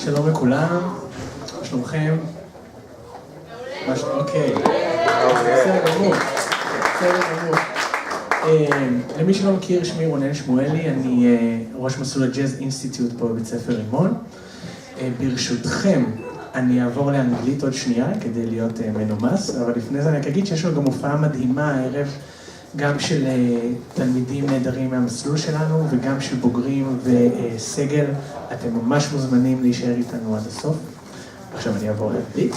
שלום לכולם, מה שלומכם? אוקיי. בסדר גמור. למי שלא מכיר, שמי רונן שמואלי, אני ראש מסלול הג'אז אינסטיטוט פה בבית ספר רימון. ברשותכם, אני אעבור לאנגלית עוד שנייה כדי להיות מנומס, אבל לפני זה אני אגיד שיש לנו גם הופעה מדהימה הערב, גם של תלמידים נהדרים מהמסלול שלנו וגם של בוגרים וסגל. אתם ממש מוזמנים להישאר איתנו עד הסוף. עכשיו אני אעבור לאנגלית.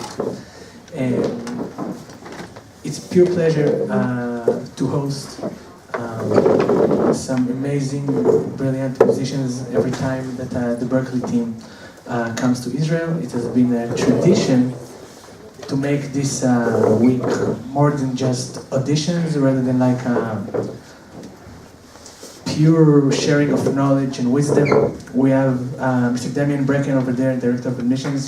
It's pure pleasure to host some amazing, brilliant musicians every time that the Berklee team comes to Israel. It has been a tradition to make this week more than just auditions, rather than like a pure sharing of knowledge and wisdom. We have Mr. Damian Brecken over there, Director of Admissions.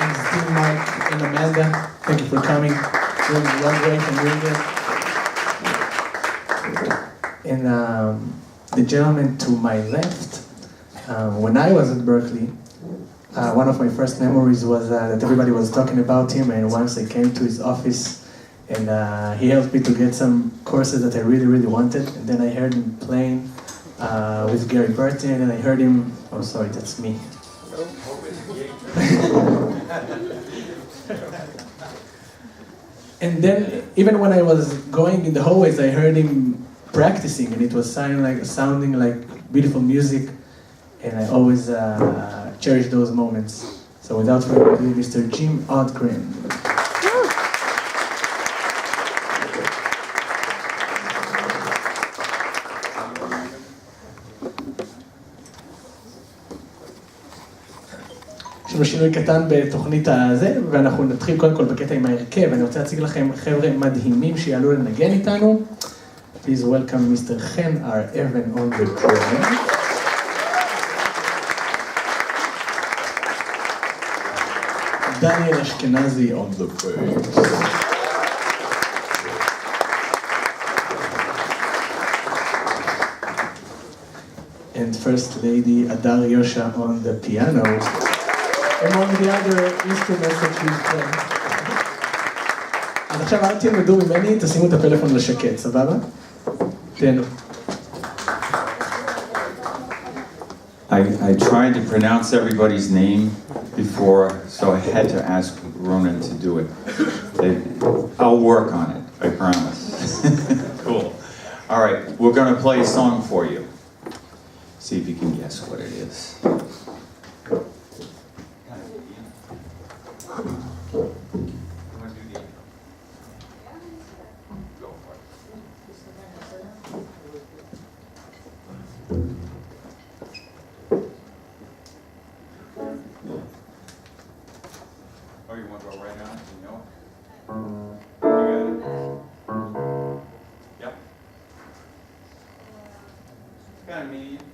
And Steve, Mike, and Amanda, thank you for coming. One way from Riga. And the gentleman to my left, when I was at Berklee, one of my first memories was that everybody was talking about him, and once I came to his office and he helped me to get some courses that I really, really wanted, and then I heard him playing with Gary Burton, and I heard him, oh sorry, that's me. And then, even when I was going in the hallways, I heard him practicing, and it was sounding like beautiful music, and I always cherish those moments. So without further ado, Mr. Jim Oudgren. יש לנו שינוי קטן בתוכנית הזה, ואנחנו נתחיל קודם כל בקטע עם ההרכב. אני רוצה להציג לכם חבר'ה מדהימים שיעלו לנגן איתנו. Please welcome Mr. חן הר-אבן on the drum. דניאל אשכנזי on the bass. And First Lady Adar Yosha on the piano, among the other instruments that she's playing. אז עכשיו אל תלמדו ממני, תשימו את הפלאפון לשקט, סבבה? תהנו. I tried to pronounce everybody's name before, so I had to ask Ronan to do it. I'll work on it, I promise. Cool. All right, we're going to play a song for you. See if you can guess what it is. Oh, you want to go right on it? You know it? You got it? Yep. Kind of medium.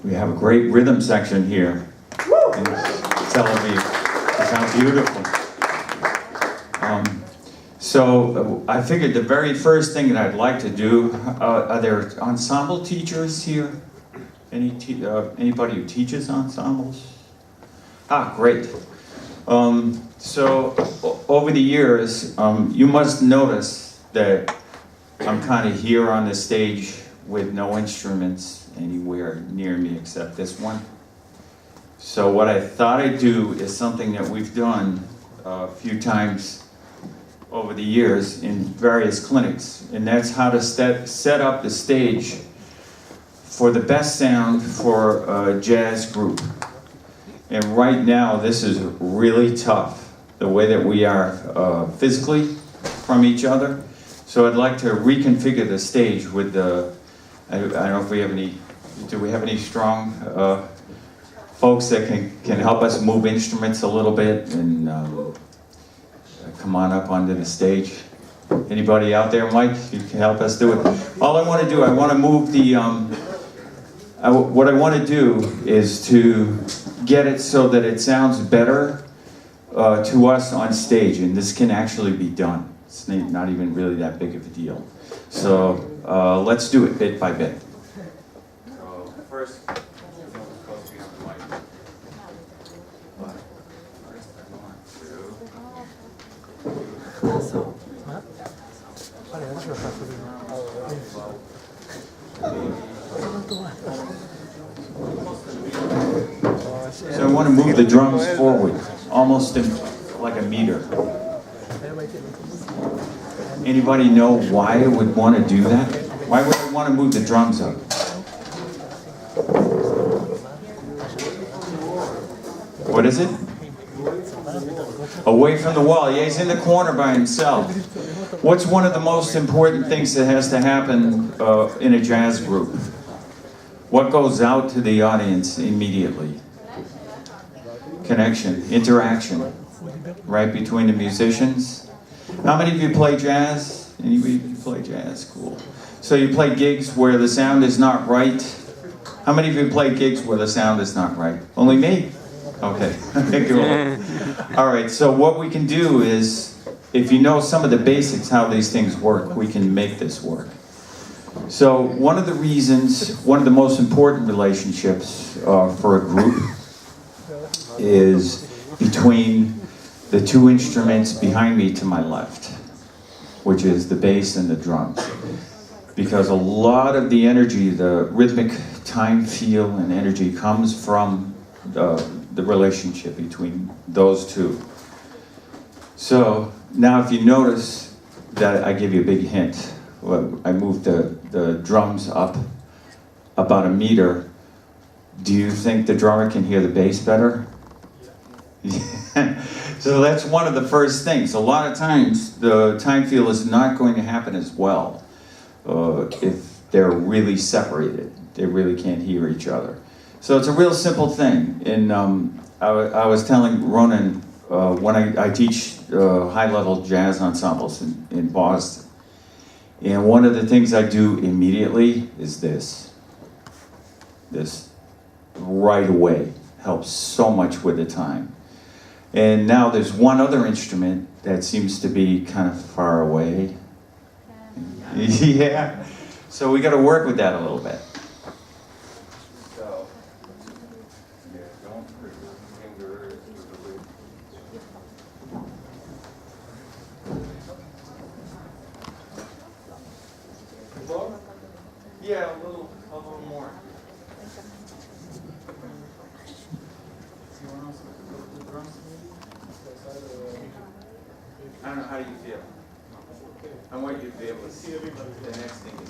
We have a great rhythm section here in Tel Aviv. It sounds beautiful. So I figured the very first thing that I'd like to do, are there ensemble teachers here? Anybody who teaches ensembles? Ah, great. So over the years, you must notice that I'm kind of here on the stage with no instruments anywhere near me except this one. So what I thought I'd do is something that we've done a few times over the years in various clinics, and that's how to set up the stage for the best sound for a jazz group. And right now, this is really tough, the way that we are physically from each other. So I'd like to reconfigure the stage with the, I don't know if we have any, do we have any strong folks that can help us move instruments a little bit and come on up onto the stage? Anybody out there, Mike? You can help us do it. All I want to do, I want to move the, what I want to do is to get it so that it sounds better to us on stage, and this can actually be done. It's not even really that big of a deal. So let's do it bit by bit. So first, so I want to move the drums forward, almost like a meter. Anybody know why I would want to do that? Why would I want to move the drums up? What is it? Away from the wall. Yeah, he's in the corner by himself. What's one of the most important things that has to happen in a jazz group? What goes out to the audience immediately? Connection, interaction, right, between the musicians. How many of you play jazz? Anybody of you play jazz? Cool. So you play gigs where the sound is not right. How many of you play gigs where the sound is not right? Only me? Okay, cool. All right, so what we can do is, if you know some of the basics, how these things work, we can make this work. So one of the reasons, one of the most important relationships for a group is between the two instruments behind me to my left, which is the bass and the drums. Because a lot of the energy, the rhythmic time, feel, and energy comes from the relationship between those two. So now if you notice that I give you a big hint, I moved the drums up about a meter. Do you think the drummer can hear the bass better? Yeah. So that's one of the first things. A lot of times the time feel is not going to happen as well if they're really separated. They really can't hear each other. So it's a real simple thing. And I was telling Ronan, when I teach high-level jazz ensembles in Boston, and one of the things I do immediately is this. This right away helps so much with the time. And now there's one other instrument that seems to be kind of far away. Yeah. So we got to work with that a little bit. So, yeah, don't hurt your fingers. Yeah, a little more. I don't know, how do you feel? I want you to be able to see everybody. The next thing is,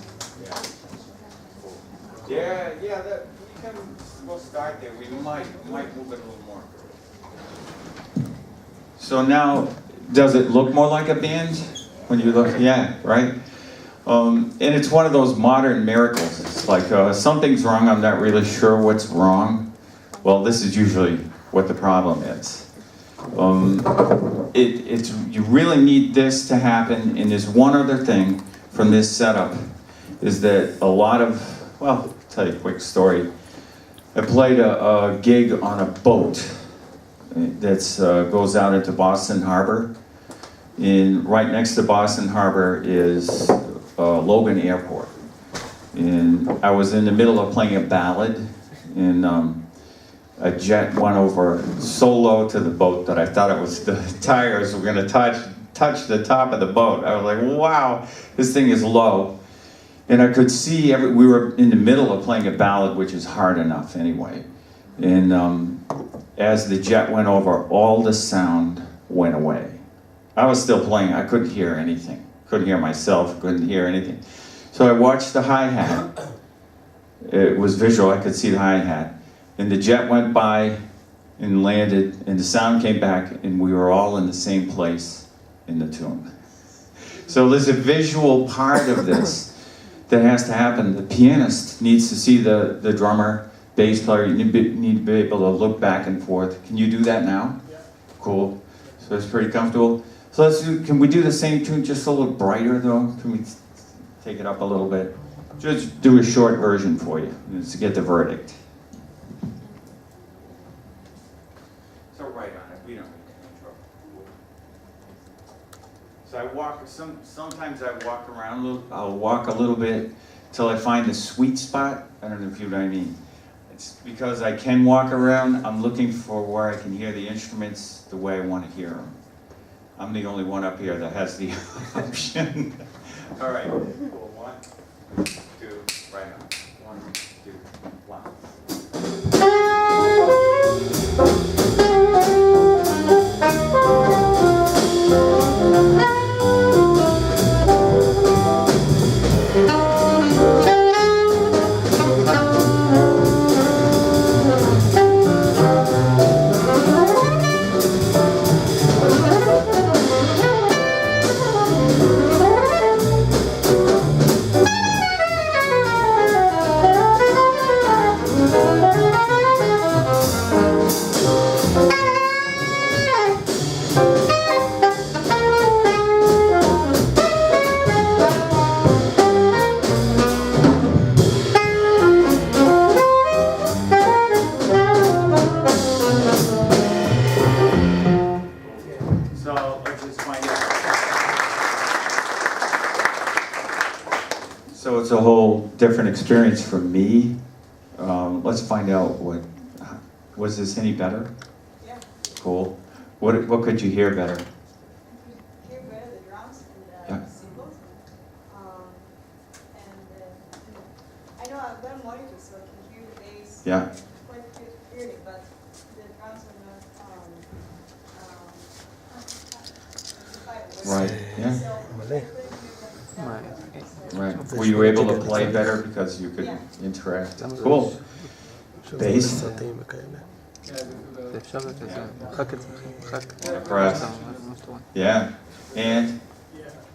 we'll start there. We might move it a little more. So now, does it look more like a band when you look? Yeah, right? And it's one of those modern miracles. It's like, something's wrong, I'm not really sure what's wrong. Well, this is usually what the problem is. You really need this to happen, and there's one other thing from this setup, is that a lot of, well, I'll tell you a quick story. I played a gig on a boat that goes out into Boston Harbor. Right next to Boston Harbor is Logan Airport. And I was in the middle of playing a ballad, and a jet went over so low to the boat that I thought it was the tires were going to touch the top of the boat. I was like, wow, this thing is low. And I could see, we were in the middle of playing a ballad, which is hard enough anyway. And as the jet went over, all the sound went away. I was still playing, I couldn't hear anything. Couldn't hear myself, couldn't hear anything. So I watched the hi-hat. It was visual, I could see the hi-hat. And the jet went by and landed, and the sound came back, and we were all in the same place in the tune. So there's a visual part of this that has to happen. The pianist needs to see the drummer, bass player, you need to be able to look back and forth. Can you do that now? Yeah. Cool. So it's pretty comfortable. So can we do the same tune just a little brighter though? Can we take it up a little bit? Just do a short version for you to get the verdict. So right on it, we don't need any trouble. So I walk, sometimes I walk around, I'll walk a little bit till I find the sweet spot. I don't know if you know what I mean. It's because I can walk around, I'm looking for where I can hear the instruments the way I want to hear them. I'm the only one up here that has the option. All right, cool. 1, 2, right on. 1, 2, 1. So it's a whole different experience for me. Let's find out was this any better? Yeah. Cool. What could you hear better? Hear better the drums and Yeah. the cymbals. I know I've got monitors so I can hear the bass Yeah. quite clearly, but the drums are not Right. Yeah. So Right. Were you able to play better because you could interact? Cool. Bass. Press. Yeah. And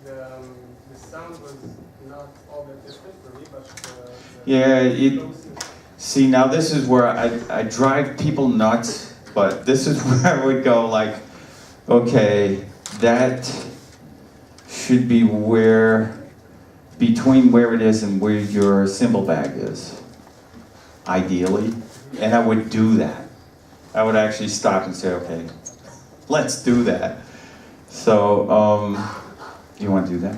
The sound was not all that different for me, but see, now this is where I drive people nuts, but this is where I would go like, okay, that should be between where it is and where your cymbal bag is, ideally. And I would do that. I would actually stop and say, okay, let's do that. So, you want to do that?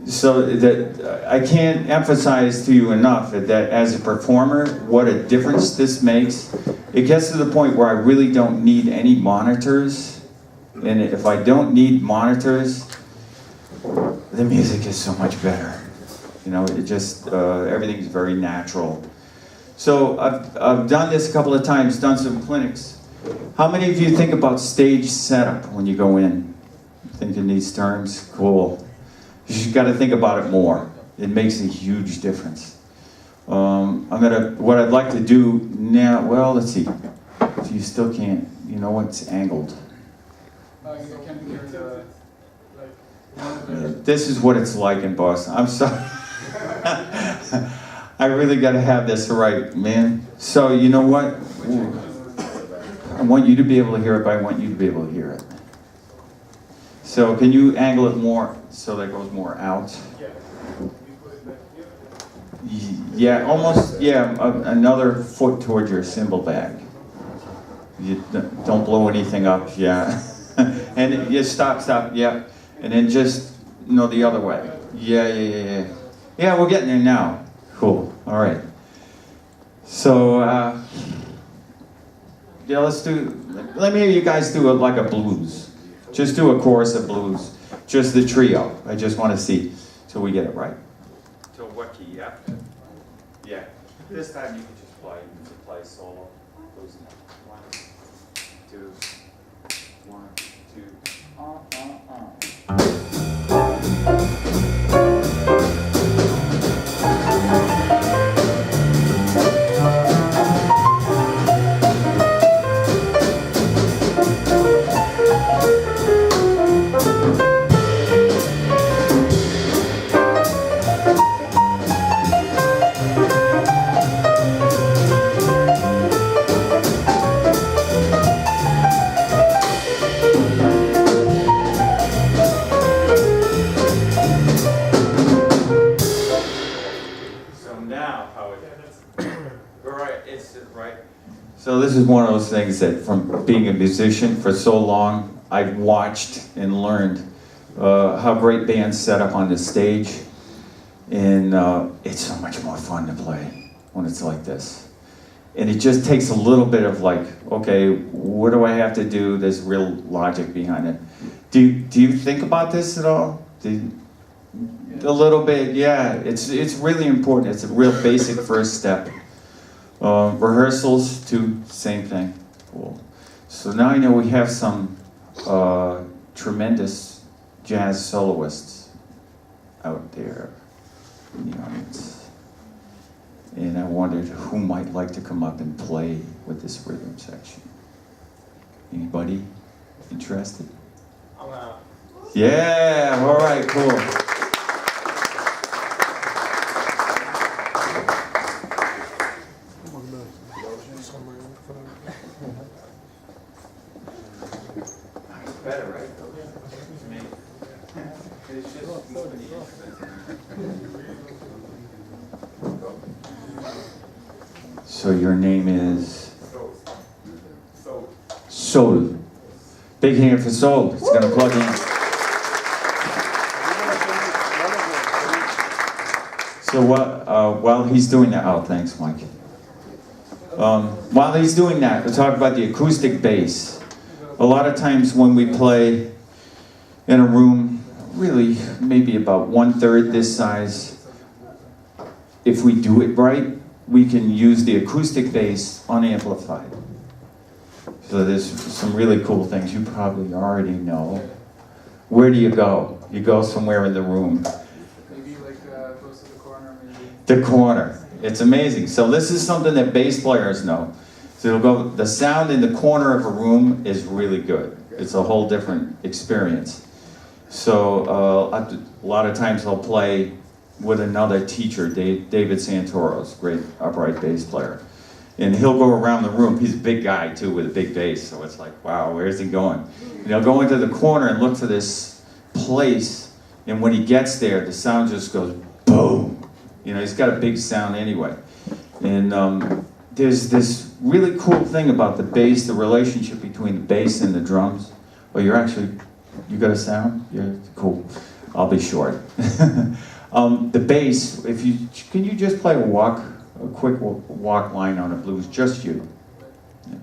So that I can't emphasize to you enough that as a performer, what a difference this makes. It gets to the point where I really don't need any monitors, and if I don't need monitors, the music is so much better. You know, it just everything's very natural. So I've done this a couple of times, done some clinics. How many of you think about stage setup when you go in? Think in these terms? Cool. You got to think about it more. It makes a huge difference. What I'd like to do now, well, let's see. If you still can't, you know what's angled. you can hear the, This is what it's like in Boston. I'm sorry. I really got to have this right, man. So you know what? I want you to be able to hear it, but I want you to be able to hear it. So can you angle it more so that goes more out? Yeah. You put it back here. Yeah, almost, yeah, another foot towards your cymbal bag. You don't blow anything up, yeah. And you stop, yeah. And then just, no, the other way. Yeah. Yeah, we're getting there now. Cool, all right. So, yeah, let me hear you guys do it like a blues. Just do a chorus of blues. Just the trio. I just want to see till we get it right. Till what key, yeah? Yeah. This time you can just play. You can play solo. Blues. 1, 2, 1, So this is one of those things that from being a musician for so long, I've watched and learned how great bands set up on the stage. And it's so much more fun to play when it's like this. And it just takes a little bit of like, okay, what do I have to do? There's real logic behind it. Do you think about this at all? A little bit, yeah. It's really important. It's a real basic first step. Rehearsals, too, same thing. Cool. So now I know we have some tremendous jazz soloists out there in the audience. And I wondered who might like to come up and play with this rhythm section. Anybody interested? Yeah, all right, cool. Better, right? It's just moving the instruments. So your name is? Soul. Big hand for Soul. It's going to plug in. So while he's doing that, oh, thanks, Mike. While he's doing that, we'll talk about the acoustic bass. A lot of times when we play in a room, really maybe about 1/3 this size, if we do it right, we can use the acoustic bass unamplified. So there's some really cool things you probably already know. Where do you go? You go somewhere in the room. Maybe like close to the corner, maybe. The corner. It's amazing. So this is something that bass players know. So it'll go, the sound in the corner of a room is really good. It's a whole different experience. So a lot of times I'll play with another teacher, David Santoros, great upright bass player. And he'll go around the room. He's a big guy too with a big bass. So it's like, wow, where's he going? And he'll go into the corner and look for this place. And when he gets there, the sound just goes boom. You know, he's got a big sound anyway. And there's this really cool thing about the bass, the relationship between the bass and the drums. Well, you got a sound? Yeah, cool. I'll be short. The bass, can you just play a quick walk line on a blues, just you. Yeah.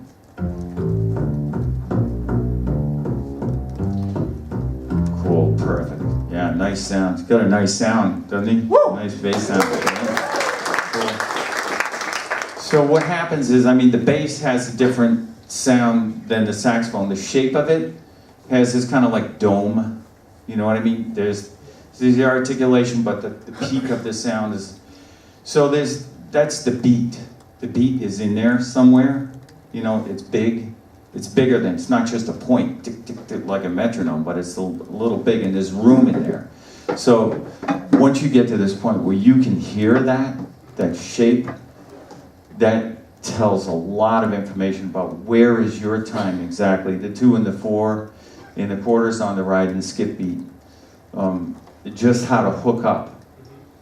Cool, perfect. Yeah, nice sound. He's got a nice sound, doesn't he? Woo! Nice bass sound. Cool. So what happens is, the bass has a different sound than the saxophone. The shape of it has this kind of like dome. You know what I mean? There's the articulation, but the peak of the sound is... So that's the beat. The beat is in there somewhere. You know, it's big. It's bigger than, it's not just a point, tick, tick, tick, like a metronome, but it's a little big and there's room in there. So once you get to this point where you can hear that shape, that tells a lot of information about where is your time exactly. The 2 and the 4, in the quarters on the right and the skip beat, just how to hook up.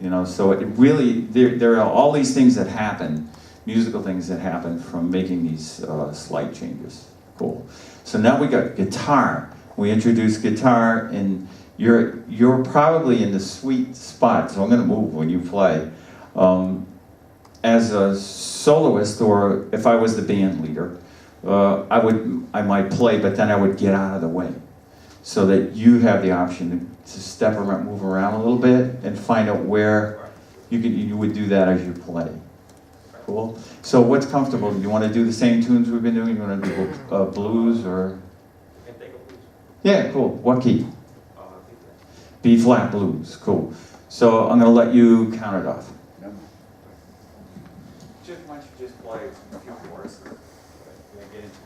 You know, so it really, there are all these things that happen, musical things that happen from making these slight changes. Cool. So now we got guitar. We introduced guitar, and you're probably in the sweet spot, so I'm going to move when you play. As a soloist, or if I was the band leader, I might play, but then I would get out of the way, so that you have the option to step around, move around a little bit, and find out where you would do that as you play. Cool. So what's comfortable? Do you want to do the same tunes we've been doing? You want to do blues or? Yeah, cool. What key? B flat blues. Cool. So I'm going to let you count it off. Why don't you just play a few choruses? Get into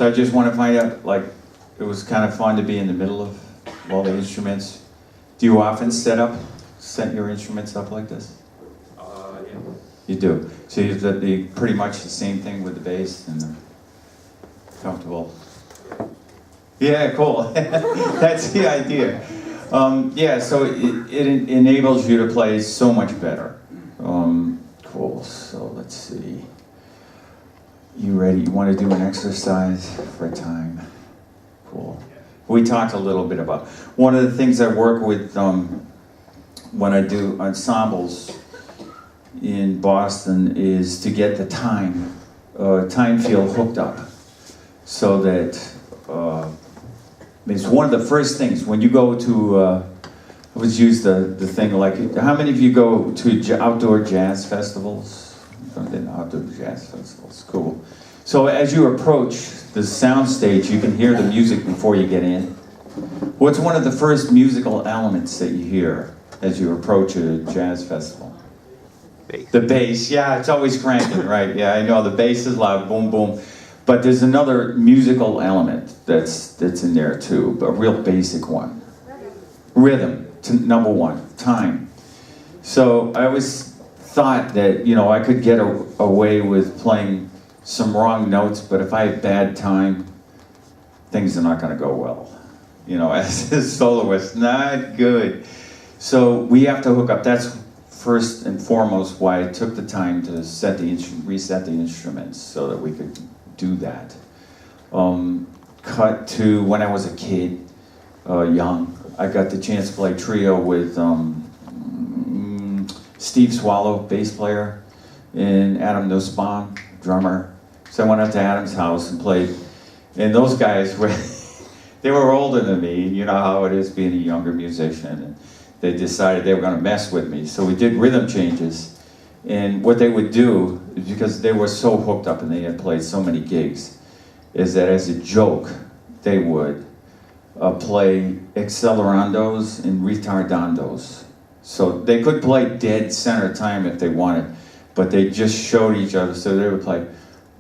So I just want to find out, like, it was kind of fun to be in the middle of all the instruments. Do you often set your instruments up like this? Yeah. You do. So you did pretty much the same thing with the bass and the comfortable. Yeah, cool. That's the idea. Yeah, so it enables you to play so much better. Cool. So let's see. You ready? You want to do an exercise for time? Cool. We talked a little bit about one of the things I work with when I do ensembles in Boston is to get the time field hooked up, so that it's one of the first things when you go to. Let's use the thing like, how many of you go to outdoor jazz festivals? Outdoor jazz festivals, cool. So as you approach the sound stage, you can hear the music before you get in. What's one of the first musical elements that you hear as you approach a jazz festival? Bass. The bass, yeah, it's always cranking, right? Yeah, I know, the bass is loud, boom, boom. But there's another musical element that's in there too, a real basic one. Rhythm, number one, time. So I always thought that, you know, I could get away with playing some wrong notes, but if I have bad time, things are not going to go well. You know, as a soloist, not good. So we have to hook up. That's first and foremost why I took the time to reset the instruments so that we could do that. Cut to when I was a kid, young, I got the chance to play trio with Steve Swallow, bass player, and Adam Nussbaum, drummer. So I went out to Adam's house and played. And those guys were, they were older than me. You know how it is being a younger musician. And they decided they were going to mess with me. So we did rhythm changes. And what they would do, because they were so hooked up and they had played so many gigs, is that as a joke, they would play accelerandos and retardandos. So they could play dead center time if they wanted, but they just showed each other. So they would play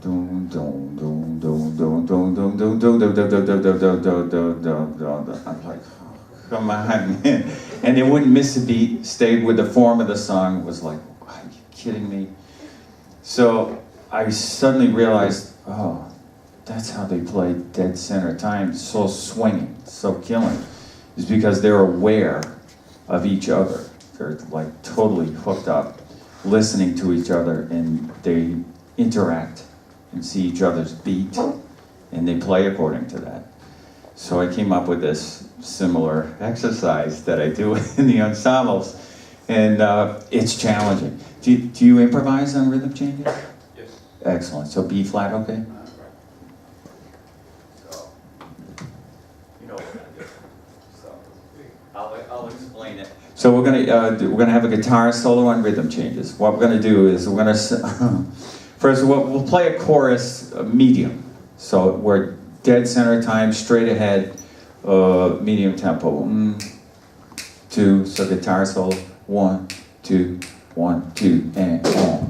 doom, doom, doom, doom, doom, do, do, do, do, do, do, do, do, do, do, do, do. I'm like, oh, come on, man. And they wouldn't miss a beat, stayed with the form of the song. It was like, are you kidding me? So I suddenly realized, oh, that's how they play dead center time, so swinging, so killing, is because they're aware of each other. They're like totally hooked up, listening to each other, and they interact and see each other's beat, and they play according to that. So I came up with this similar exercise that I do in the ensembles, and it's challenging. Do you improvise on rhythm changes? Yes. Excellent. So B flat, okay? So, you know what I do. So, I'll explain it. So we're gonna have a guitar solo on rhythm changes. What we're gonna do is we're gonna first we'll play a chorus medium. So we're dead center time, straight ahead, medium tempo. 2. So guitar solo. 1, 2, 1, 2, and 1.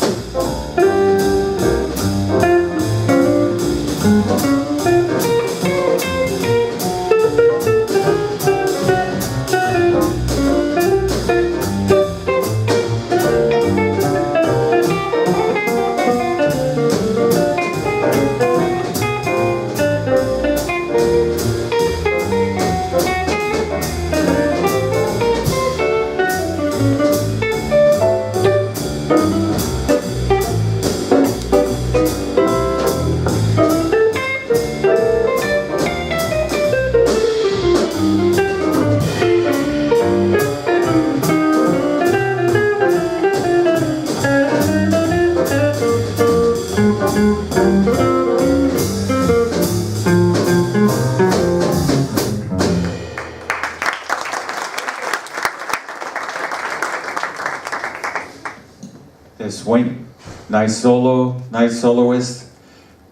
Swing, nice solo, nice soloist,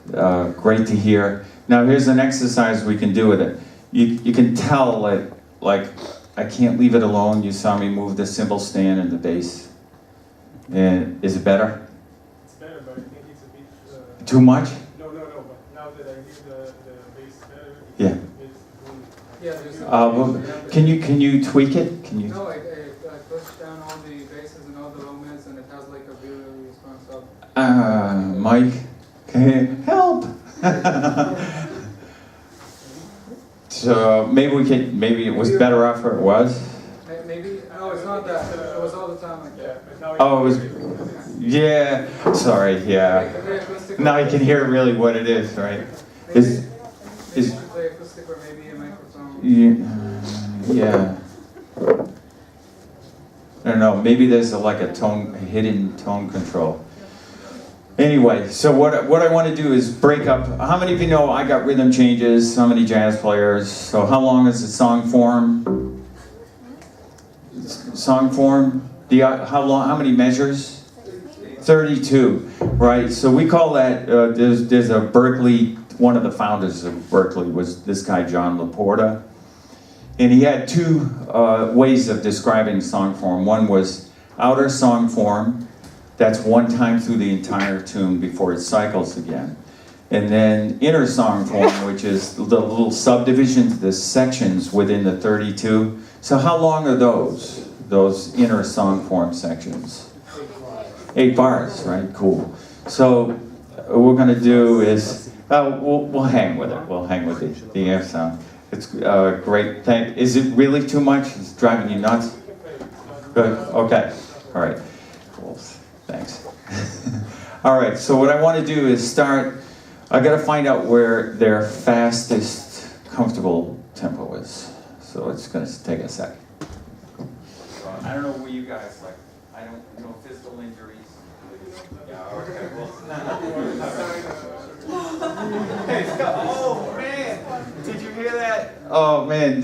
great to hear. Now here's an exercise we can do with it. You can tell like I can't leave it alone. You saw me move the cymbal stand and the bass. And is it better? It's better, but I think it's a bit... Too much? No, but now that I hear the bass better, Yeah. it's Yeah, there's Can you tweak it? Can you? no, I pushed down all the basses and all the low mids, and it has like a really strong sub. Mike, can you help? So maybe it was better off where it was. Maybe no, it's not that. It was all the time like Yeah, that. but now Oh, it was, yeah, sorry, yeah. Play acoustic Now you can hear really what it is, right? Is, maybe you should play acoustic or maybe a microphone. yeah. I don't know, maybe there's a hidden tone control. Anyway, so what I want to do is break up. How many of you know I got rhythm changes? How many jazz players? So how long is the song form? Song form? How many measures? 32, right? So we call that, there's a Berklee, one of the founders of Berklee was this guy, John Laporta. And he had two ways of describing song form. One was outer song form, that's one time through the entire tune before it cycles again. And then inner song form, which is the little subdivisions, the sections within the 32. So how long are those inner song form sections? 8 bars, right? Cool. So what we're going to do is, we'll hang with it. We'll hang with the air sound. It's great. Is it really too much? It's driving you nuts? Good. Okay. All right. Cool. Thanks. All right. So what I want to do is start. I got to find out where their fastest, comfortable tempo is. So it's going to take a second. I don't know where you guys like. I don't know physical injuries. Yeah. Okay. Oh man! Did you hear that? Oh man!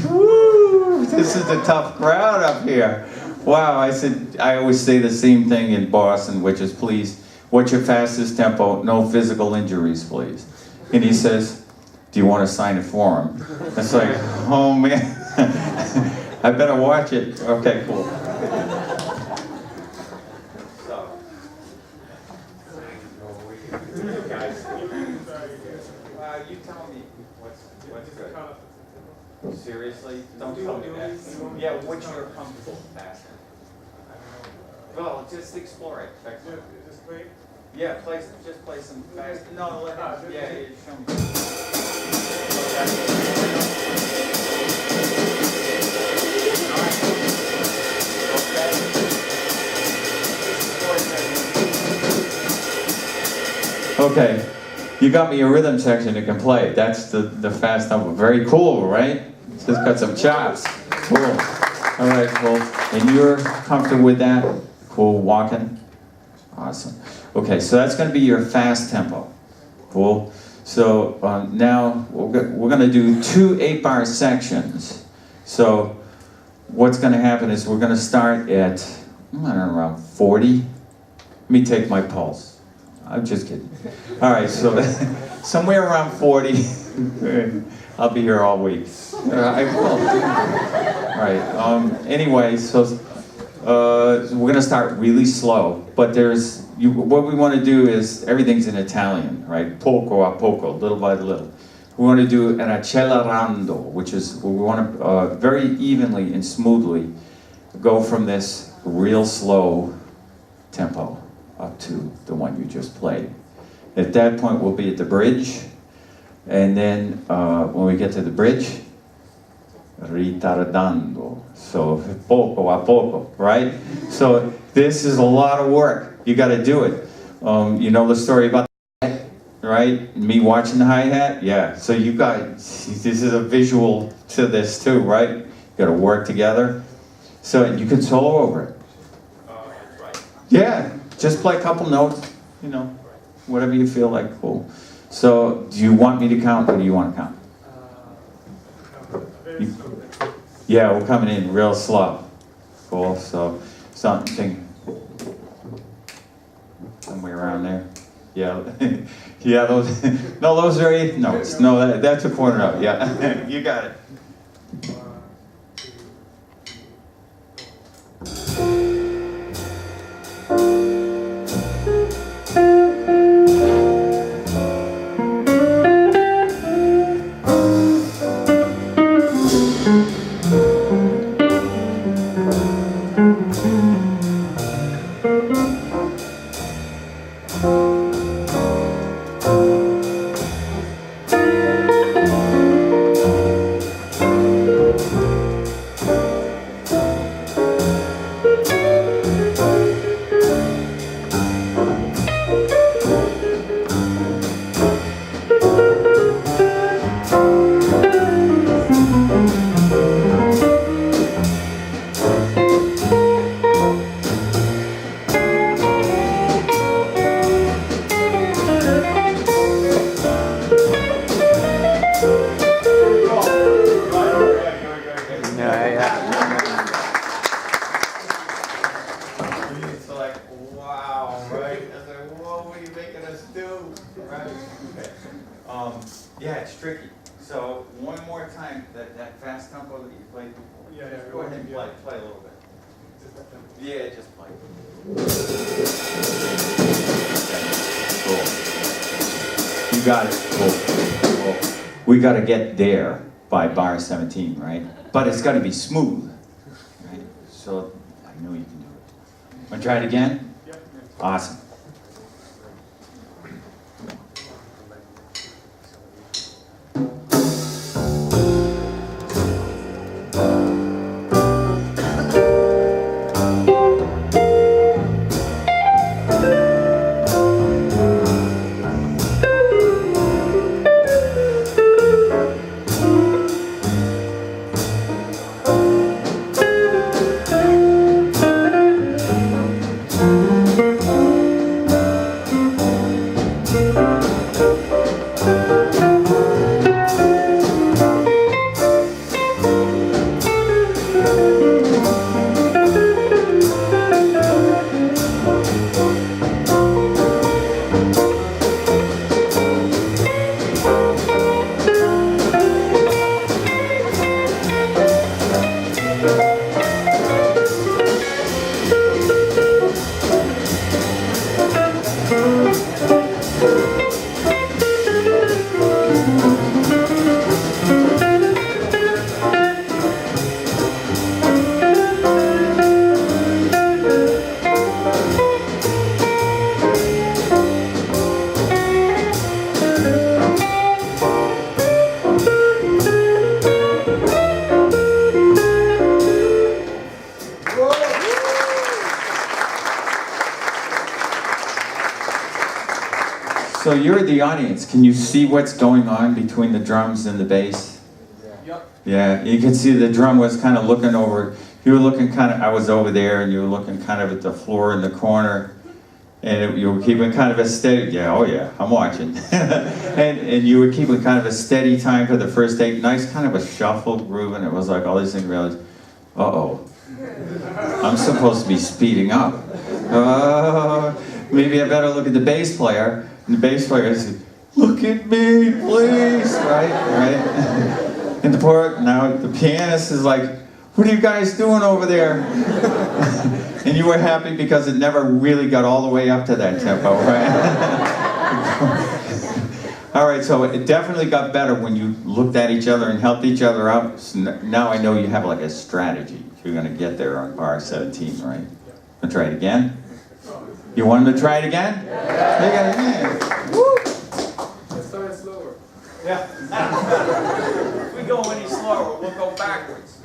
Woo! This is a tough crowd up here. Wow! I always say the same thing in Boston, which is, please, what's your fastest tempo? No physical injuries, please. And he says, do you want to sign a form? It's like, oh man, I better watch it. Okay, cool. You tell me what's This is good. kind of Seriously? Do Don't you- tell do me you that. want me- you want me Yeah, to which start? you're comfortable faster. I don't know. Well, just explore it. Just play. Yeah, just play some fast. No, let Ah, him. just- Yeah, show me. Okay, you got me a rhythm section that can play. That's the fast number. Very cool, right? It's just got some chops. Cool. All right, cool. And you're comfortable with that? Cool, walking? Awesome. Okay, so that's going to be your fast tempo. Cool. So now we're going to do 2 8-bar sections. So what's going to happen is we're going to start at, I don't know, around 40. Let me take my pulse. I'm just kidding. All right, so somewhere around 40. I'll be here all week. I will. All right. Anyway, so we're going to start really slow, but what we want to do is, everything's in Italian, right? Poco a poco, little by little. We want to do an accelerando, which is, we want to very evenly and smoothly go from this real slow tempo up to the one you just played. At that point, we'll be at the bridge, and then when we get to the bridge, ritardando. So poco a poco, right? So this is a lot of work. You got to do it. You know the story about the hi-hat, right? Me watching the hi-hat? Yeah. So you guys, this is a visual to this too, right? You got to work together. So you can solo over it. Right. Yeah. Just play a couple notes, you know, whatever you feel like. Cool. So do you want me to count, or do you want to count? Very slow. Yeah, we're coming in real slow. Cool. So something somewhere around there. Yeah. Yeah, those no, those are 8th notes. No, that's a quarter note. Yeah. You got it. 1, 2, 3. It's like, wow, right? It's like, whoa, what are you making us do? Right? Okay. Yeah, it's tricky. So one more time, that fast tempo that you played before. Yeah, Just yeah, go ahead and yeah. play a little bit. Just that tempo. Yeah, just play. Cool. You got it. Cool. Cool. We got to get there by bar 17, right? But it's got to be smooth, right? So I know you can do it. Want to try it again? Yep. Awesome. you're the audience. Can you see what's going on between the drums and the bass? Yep. Yeah, you can see the drum was kind of looking over. You were looking kind of, I was over there, and you were looking kind of at the floor in the corner. And you were keeping kind of a steady, yeah, oh yeah, I'm watching. and you were keeping kind of a steady time for the first take, nice kind of a shuffled groove, and it was like all these things realized, uh-oh, I'm supposed to be speeding up. Maybe I better look at the bass player. And the bass player says, look at me, please, right? And now the pianist is like, what are you guys doing over there? And you were happy because it never really got all the way up to that tempo, right? All right, so it definitely got better when you looked at each other and helped each other out. So now I know you have like a strategy. You're gonna get there on bar 17, right? Wanna try it again? You want him to try it again? Yeah. Woo! Let's start slower. Yeah. If we go any slower, we'll go backwards.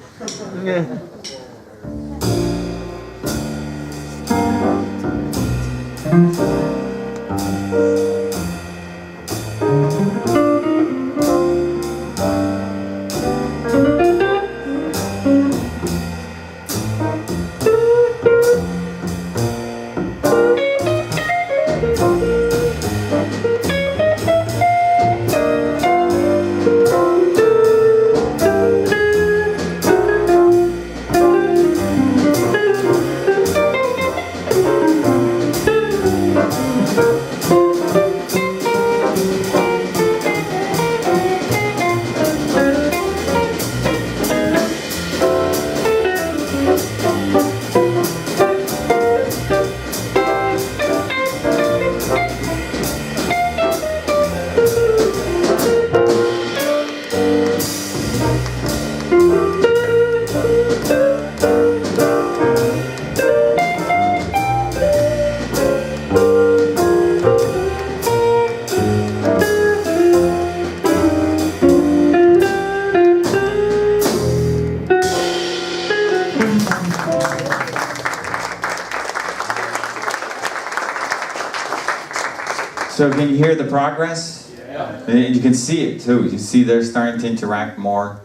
So can you hear the progress? Yeah. And you can see it too. You see they're starting to interact more,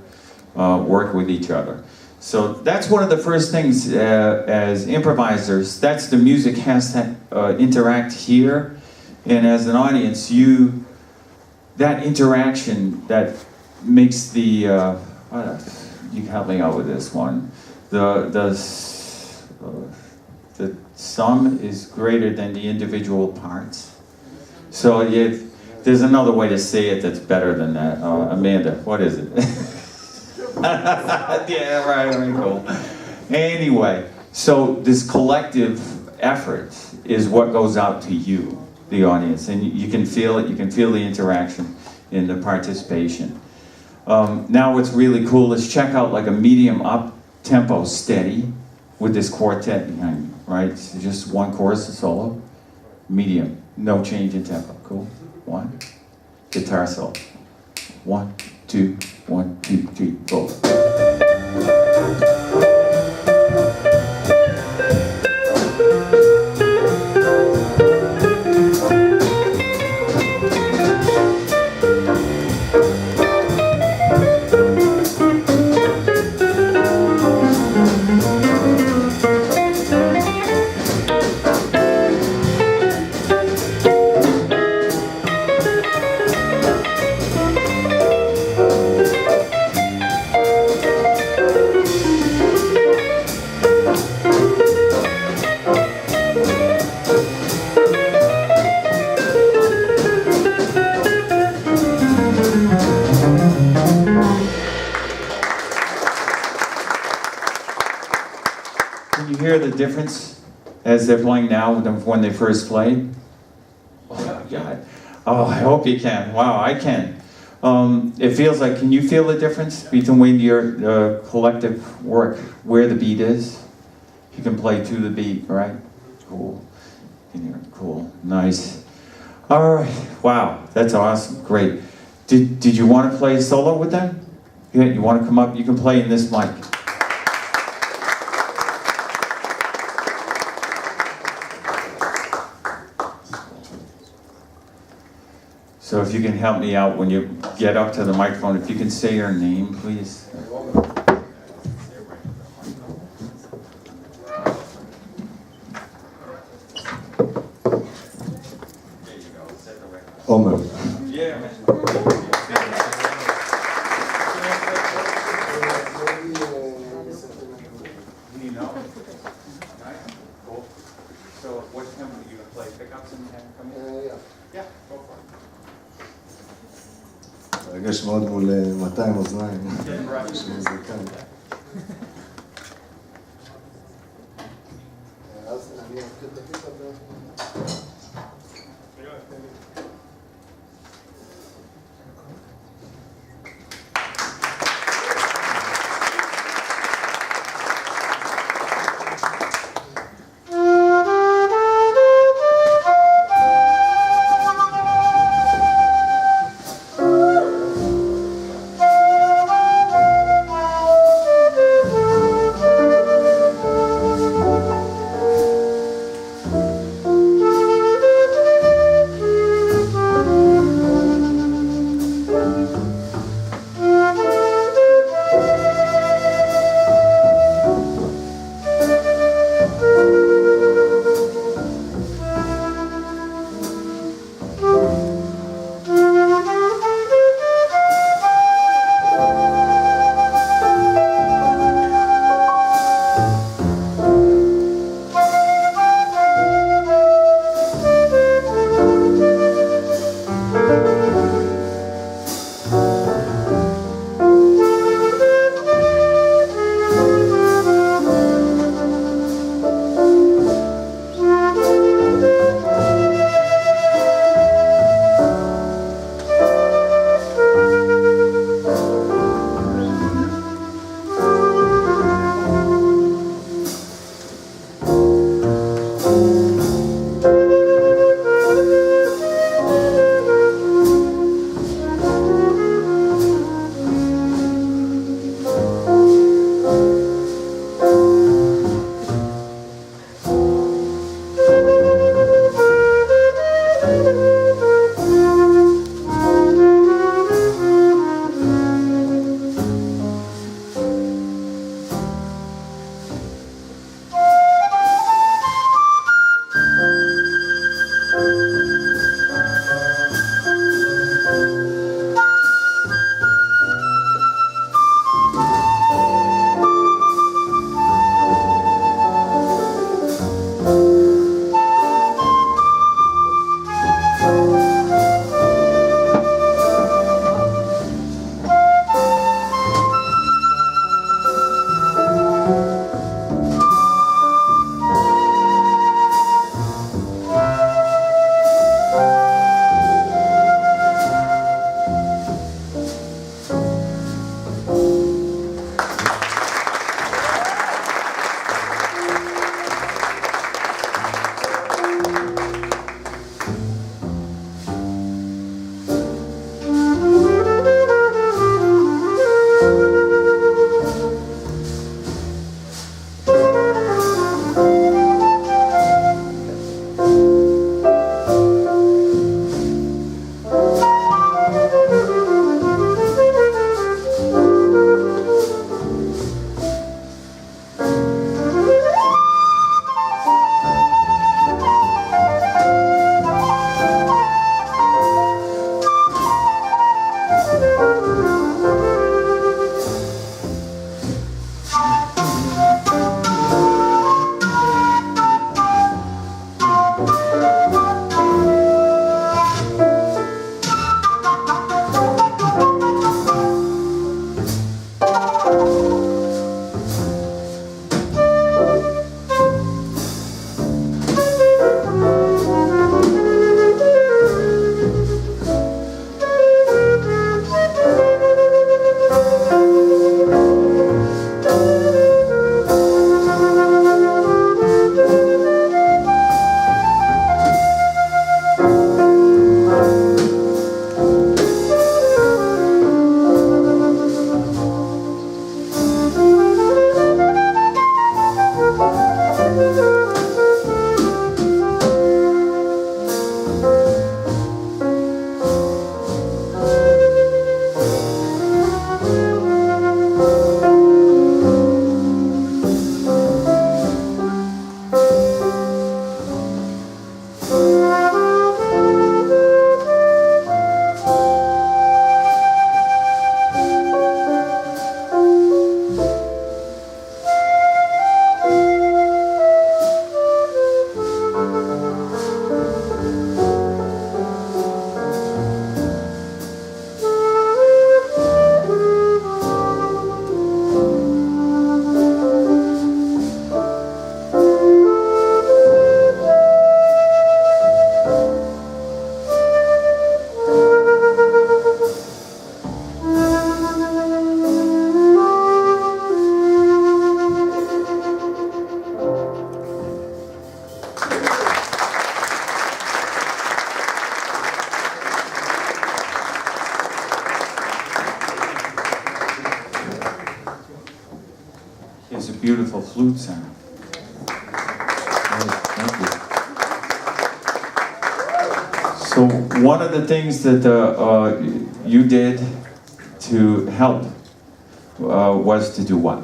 work with each other. So that's one of the first things as improvisers, that's the music has to interact here. And as an audience, that interaction that makes the, you can help me out with this one. The sum is greater than the individual parts. So there's another way to say it that's better than that. Amanda, what is it? Yeah, right, cool. Anyway, so this collective effort is what goes out to you, the audience, and you can feel it, you can feel the interaction in the participation. Now what's really cool is check out like a medium up tempo steady with this quartet behind you, right? So just one chorus, a solo, medium, no change in tempo, cool? One, guitar solo. 1, 2, 1, 2, 3, 4. Can you hear the difference as they're playing now than when they first played? Oh, God. Oh, I hope you can. Wow, I can. It feels like, can you feel the difference between your collective work, where the beat is? You can play to the beat, right? Cool. Cool. Nice. All right. Wow, that's awesome. Great. Did you want to play a solo with them? Yeah, you want to come up? You can play in this mic. So if you can help me out when you get up to the microphone, if you can say your name, please. עומר. מרגש מאוד מול 200 אוזניים. אז אני אתחיל את הפיתה. beautiful flute sound. Thank you. So one of the things that you did to help was to do what?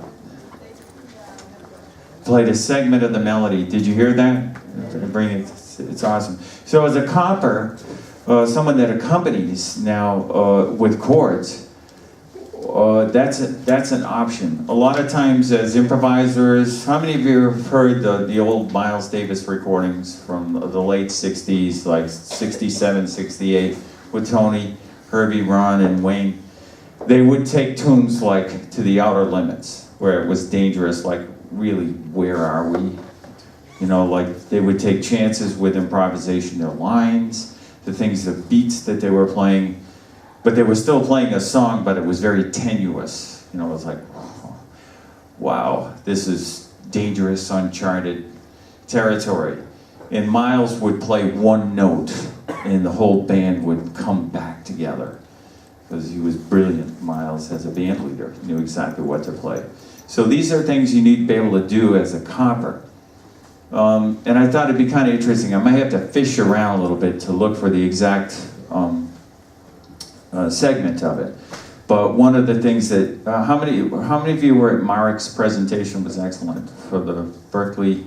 Played a segment of the melody. Did you hear that? Bring it. It's awesome. So as a copper, someone that accompanies now with chords, that's an option. A lot of times as improvisers, how many of you have heard the old Miles Davis recordings from the late 60s, like 67, 68, with Tony, Herbie, Ron, and Wayne? They would take tunes like To the Outer Limits, where it was dangerous, like really, where are we? You know, like they would take chances with improvisation, their lines, the things, the beats that they were playing, but they were still playing a song, but it was very tenuous. You know, it was like, oh, wow, this is dangerous, uncharted territory. And Miles would play one note, and the whole band would come back together. Because he was brilliant, Miles, as a band leader. He knew exactly what to play. So these are things you need to be able to do as a copper. And I thought it'd be kind of interesting. I might have to fish around a little bit to look for the exact segment of it. But one of the things that, how many of you were at Marek's presentation? Was excellent for the Berklee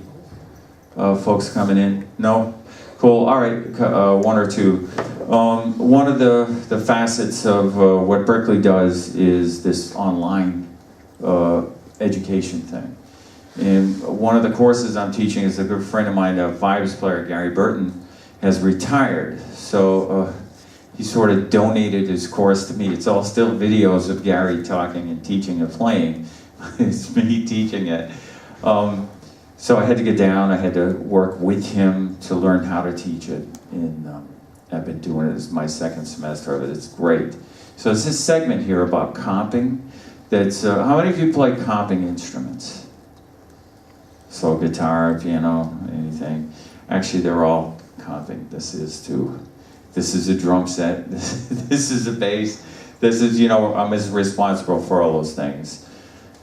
folks coming in? No? Cool, all right, one or two. One of the facets of what Berklee does is this online education thing. And one of the courses I'm teaching is a good friend of mine, a vibes player, Gary Burton, has retired. So he sort of donated his course to me. It's all still videos of Gary talking and teaching and playing. It's me teaching it. So I had to get down, I had to work with him to learn how to teach it. And I've been doing it, this is my second semester of it, it's great. So there's this segment here about comping. That's, how many of you play comping instruments? So guitar, piano, anything. Actually, they're all comping. This is too. This is a drum set, this is a bass. This is, you know, I'm as responsible for all those things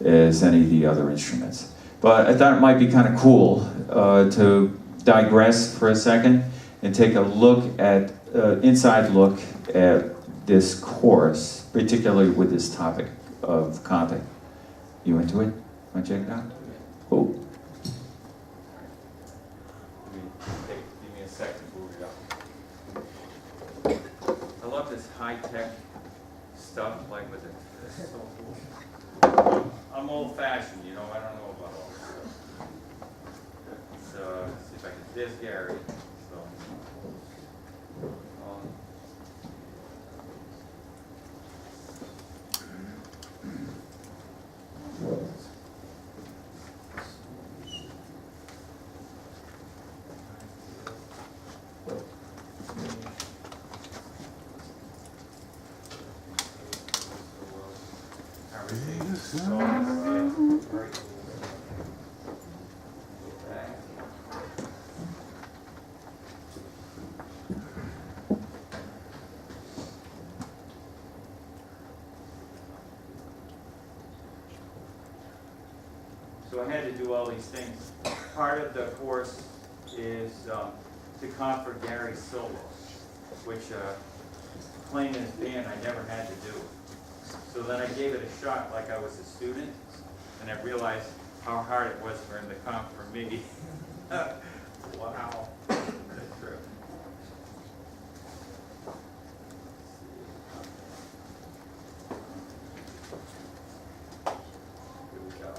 as any of the other instruments. But I thought it might be kind of cool to digress for a second and take a look at, inside look at this course, particularly with this topic of comping. You into it? Want to check it out? Cool. Give me a second to boot it up. I love this high-tech stuff, like with it. It's so cool. I'm old-fashioned, you know, I don't know about all this stuff. Let's see if I can, there's Gary. So, So I had to do all these things. Part of the course is to comp for Gary's solo, which playing in his band I never had to do. So then I gave it a shot like I was a student, and I realized how hard it was for him to comp for me. Wow. Good trip. Here we go.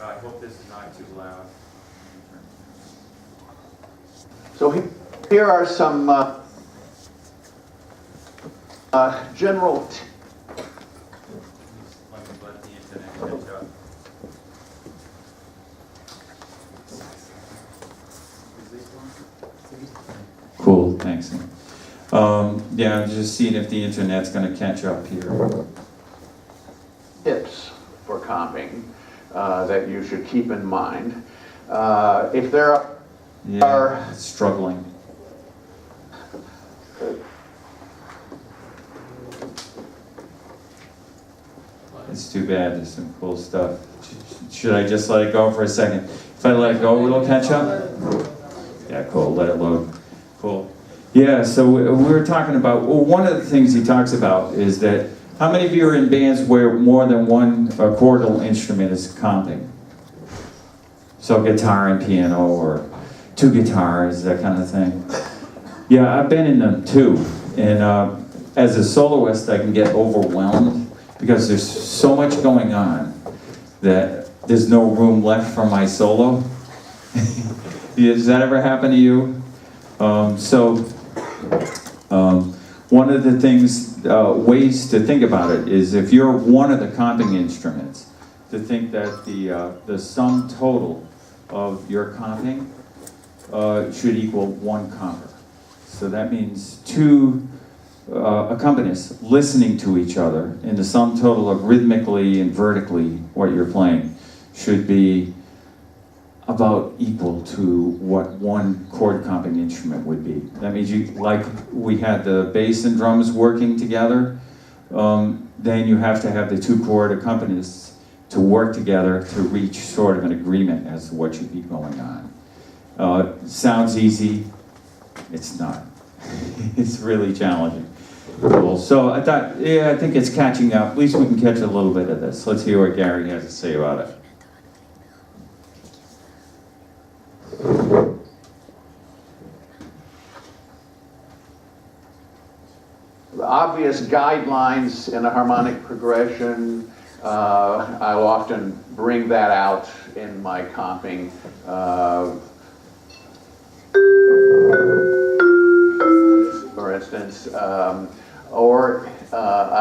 I hope this is not too loud. So here are some general Let the internet catch up. Cool, thanks. Yeah, I'm just seeing if the internet's going to catch up here. tips for comping that you should keep in mind. If there are it's struggling. It's too bad. There's some cool stuff. Should I just let it go for a second? If I let it go, it'll catch up? Yeah, cool. Let it load. Cool. Yeah, so we were talking about, well, one of the things he talks about is that, how many of you are in bands where more than one chordal instrument is comping? So guitar and piano, or two guitars, that kind of thing. Yeah, I've been in them too. And as a soloist, I can get overwhelmed because there's so much going on that there's no room left for my solo. Does that ever happen to you? One of the things, ways to think about it is if you're one of the comping instruments, to think that the sum total of your comping should equal one comper. So that means two accompanists listening to each other, and the sum total of rhythmically and vertically what you're playing should be about equal to what one chord comping instrument would be. That means you, like we had the bass and drums working together, then you have to have the two chord accompanists to work together to reach sort of an agreement as to what should be going on. Sounds easy, it's not. It's really challenging. Cool. So I thought, yeah, I think it's catching up. At least we can catch a little bit of this. Let's hear what Gary has to say about it. the obvious guidelines in a harmonic progression. I'll often bring that out in my comping. For instance, I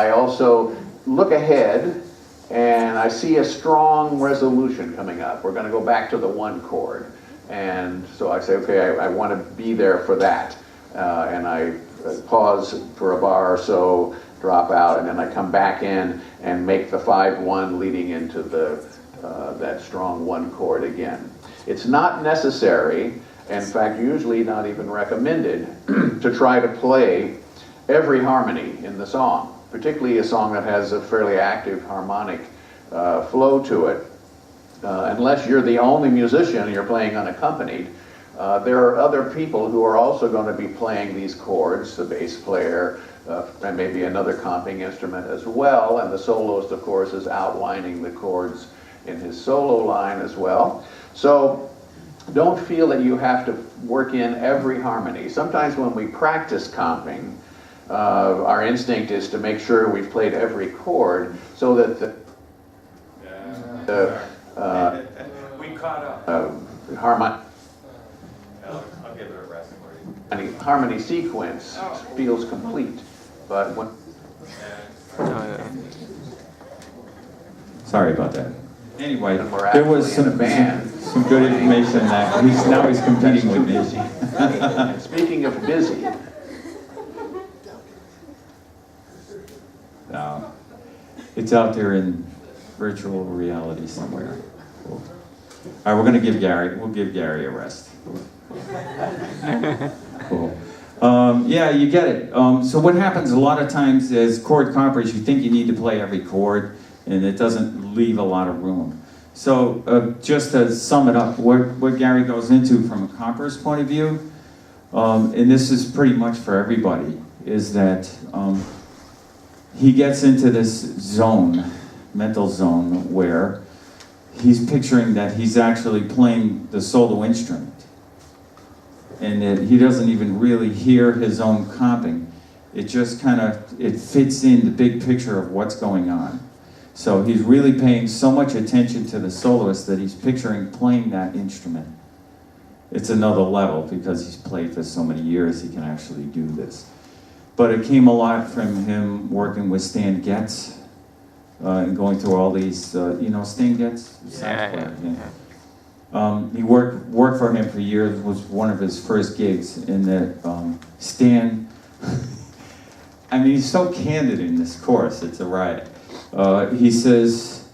also look ahead and I see a strong resolution coming up. We're going to go back to the one chord. And so I say, okay, I want to be there for that. And I pause for a bar or so, drop out, and then I come back in and make the 5-1 leading into the that strong one chord again. It's not necessary, in fact, usually not even recommended, to try to play every harmony in the song, particularly a song that has a fairly active harmonic flow to it. Unless you're the only musician and you're playing unaccompanied, there are other people who are also going to be playing these chords, the bass player, and maybe another comping instrument as well, and the soloist, of course, is outlining the chords in his solo line as well. So don't feel that you have to work in every harmony. Sometimes when we practice comping, our instinct is to make sure we've played every chord so that we caught up. I'll give it a rest for you. Harmony sequence feels complete, but when sorry about that. Anyway, we're there was actually in a band, some good information that now he's competing with me. And speaking of busy, No, it's out there in virtual reality somewhere. Cool. All right, we'll give Gary a rest. Cool. Yeah, you get it. So what happens a lot of times is chord compers, you think you need to play every chord, and it doesn't leave a lot of room. So just to sum it up, what Gary goes into from a comper's point of view, and this is pretty much for everybody, is that he gets into this zone, mental zone, where he's picturing that he's actually playing the solo instrument. And that he doesn't even really hear his own comping. It just it fits in the big picture of what's going on. So he's really paying so much attention to the soloist that he's picturing playing that instrument. It's another level because he's played for so many years he can actually do this. But it came a lot from him working with Stan Getz and going through all these, Stan Getz? Yeah. He worked for him for years, was one of his first gigs, and that Stan, I mean, he's so candid in this course, it's a riot. He says,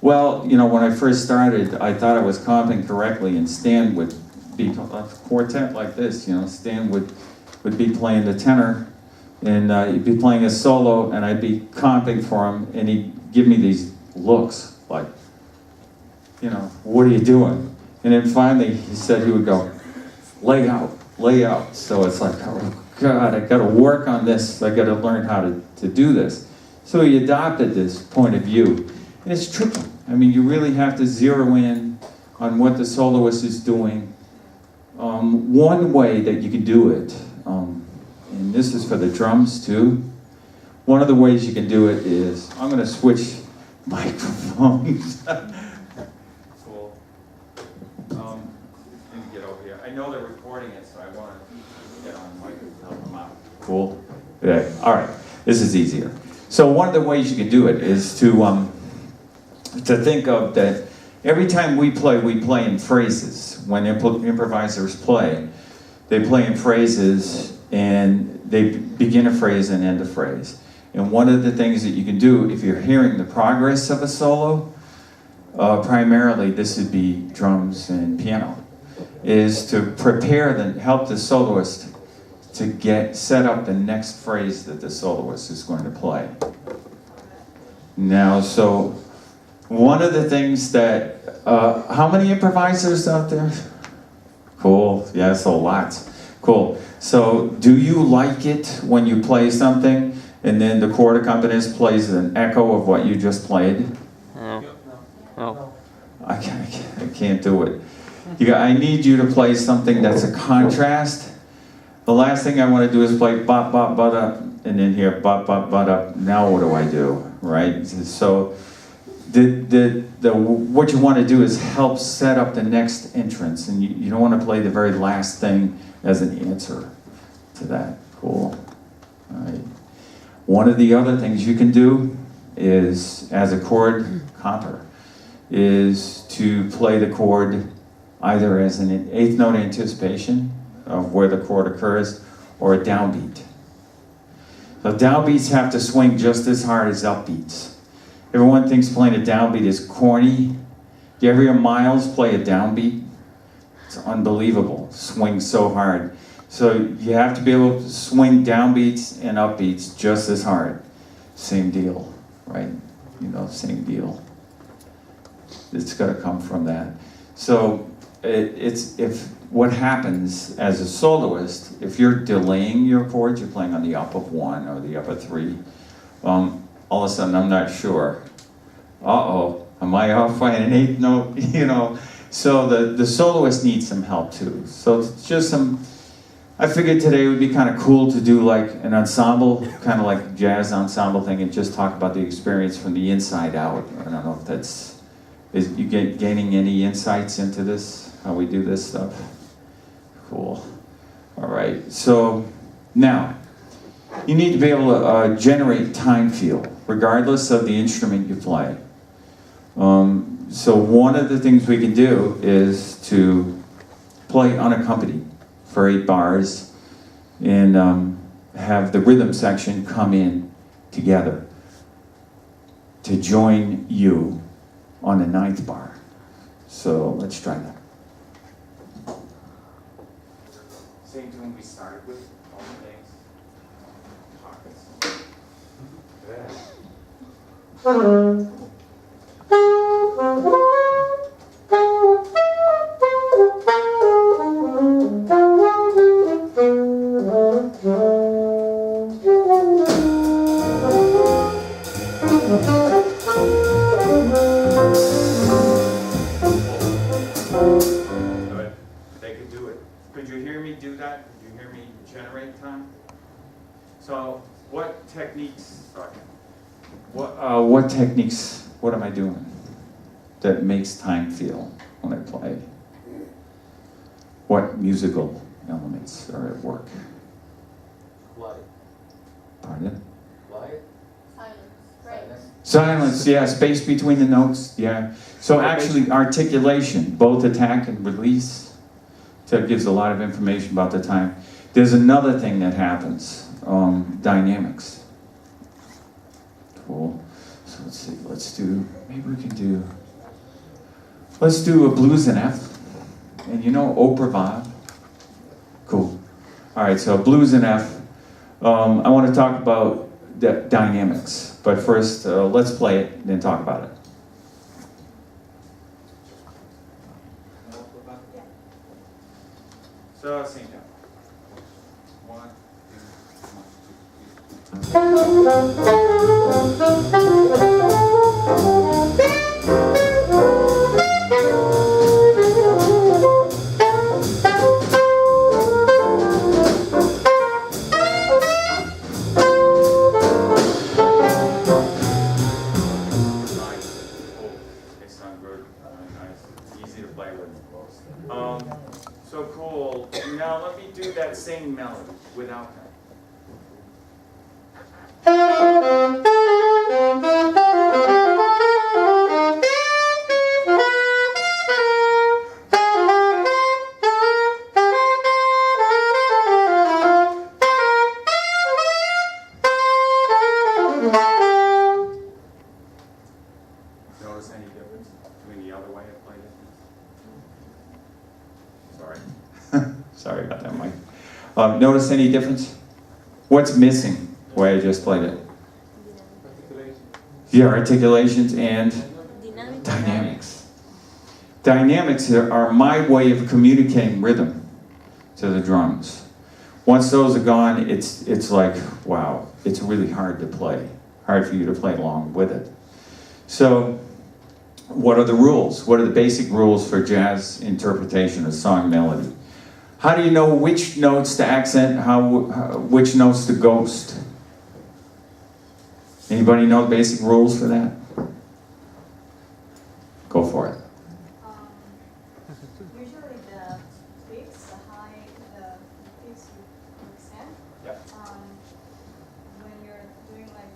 Well, you know, when I first started, I thought I was comping correctly, and Stan would be a quartet like this, you know. Stan would be playing the tenor, and he'd be playing a solo, and I'd be comping for him, and he'd give me these looks like, you know, what are you doing? And then finally he said he would go, lay out, lay out. So it's like, oh God, I gotta work on this. I gotta learn how to do this. So he adopted this point of view. And it's tricky. I mean, you really have to zero in on what the soloist is doing. One way that you can do it, and this is for the drums too, one of the ways you can do it is, I'm gonna switch microphones. Cool. Let me get over here. I know they're recording it, so I want to get on the mic and help them out. Cool. Yeah. All right. This is easier. So one of the ways you can do it is to think of that every time we play in phrases. When improvisers play, they play in phrases, and they begin a phrase and end a phrase. And one of the things that you can do, if you're hearing the progress of a solo, primarily this would be drums and piano, is to help the soloist to set up the next phrase that the soloist is going to play. Now, so one of the things that, how many improvisers out there? Cool, yes, a lot. Cool. So do you like it when you play something and then the chord accompanist plays an echo of what you just played? No. I can't do it. I need you to play something that's a contrast. The last thing I want to do is play bop, bop, bop, up, and then here, bop, bop, bop, up. Now what do I do, right? So what you want to do is help set up the next entrance, and you don't want to play the very last thing as an answer to that. Cool. All right. One of the other things you can do is, as a chord comper, is to play the chord either as an eighth note anticipation of where the chord occurs, or a downbeat. So downbeats have to swing just as hard as upbeats. Everyone thinks playing a downbeat is corny. Do you ever hear Miles play a downbeat? It's unbelievable. Swings so hard. So you have to be able to swing downbeats and upbeats just as hard. Same deal, right? You know, same deal. It's got to come from that. So what happens as a soloist, if you're delaying your chords, you're playing on the up of 1 or the up of 3, all of a sudden I'm not sure. Uh-oh, am I off by an eighth note? You know, so the soloist needs some help too. So it's just I figured today would be kind of cool to do like an ensemble, kind of like a jazz ensemble thing, and just talk about the experience from the inside out. I don't know if is you gaining any insights into this, how we do this stuff? Cool. All right, so now, you need to be able to generate time feel, regardless of the instrument you play. So one of the things we can do is to play unaccompanied for 8 bars and have the rhythm section come in together to join you on the 9th bar. So let's try that. Same tune we started with, all the things. Pockets. Yeah. So what techniques, what am I doing that makes time feel when I play? What musical elements are at work? Quiet. Pardon? Quiet. Silence, yeah, space between the notes, yeah. So actually articulation, both attack and release, that gives a lot of information about the time. There's another thing that happens, dynamics. Cool. So let's see, let's do a blues in F. And you know Au Revoir? Cool. All right, so blues in F. I want to talk about the dynamics, but first let's play it and then talk about it. So sing down. 1, 2, 3. So cool. Now let me do that same melody without that. Notice any difference between the other way I played it? Sorry. Sorry about that, Mike. Notice any difference? What's missing the way I just played it? Yeah, articulations and dynamics. Dynamics are my way of communicating rhythm to the drums. Once those are gone, it's like, wow, it's really hard to play. Hard for you to play along with it. So, what are the rules? What are the basic rules for jazz interpretation of song melody? How do you know which notes to accent, which notes to ghost? Anybody know the basic rules for that? Go for it. Usually the fifths, the fifths you accent. Yep. When you're doing like